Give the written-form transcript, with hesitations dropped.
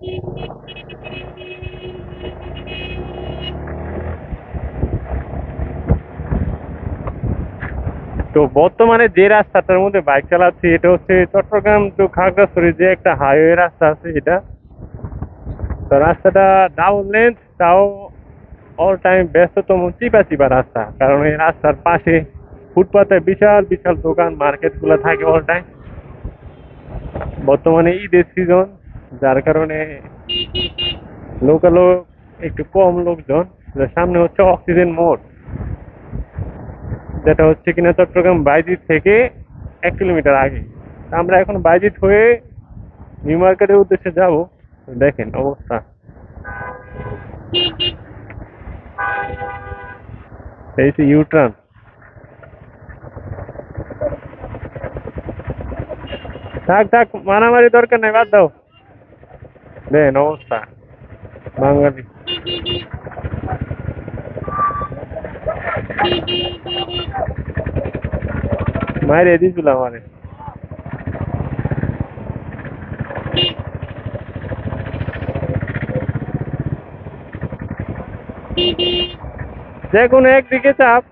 তো বর্তমানে যে রাস্তাটার মধ্যে বাইক চালাচ্ছি এটা হচ্ছে চট্টগ্রাম টু খাগড়াছড়ি যে একটা হাইওয়ে রাস্তা আছে এটা। তো রাস্তাটা ডাবল লেন্থ, তাও অল টাইম ব্যস্ততম চিপা চিপা রাস্তা, কারণ এই রাস্তার পাশে ফুটপাতে বিশাল বিশাল দোকান মার্কেট গুলো থাকে অল টাইম। বর্তমানে ঈদের সিজন, যার কারণে লোকালও একটু কম লোকজন। সামনে হচ্ছে অক্সিজেন মোড়, যেটা হচ্ছে কিনা চট্টগ্রাম বাইজিৎ থেকে 1 কিলোমিটার আগে। আমরা এখন বাইজিৎ হয়ে নিউ মার্কেটের উদ্দেশ্যে যাব। দেখেন অবস্থা, এই যে ইউটার্ন। থাক থাক, মারামারি দরকার নাই, বাদ দাও। দেখেন অবস্থা বাঙালি। মায়ের দিয়েছিল আমারে। যে কোনো একদিকে চাপ।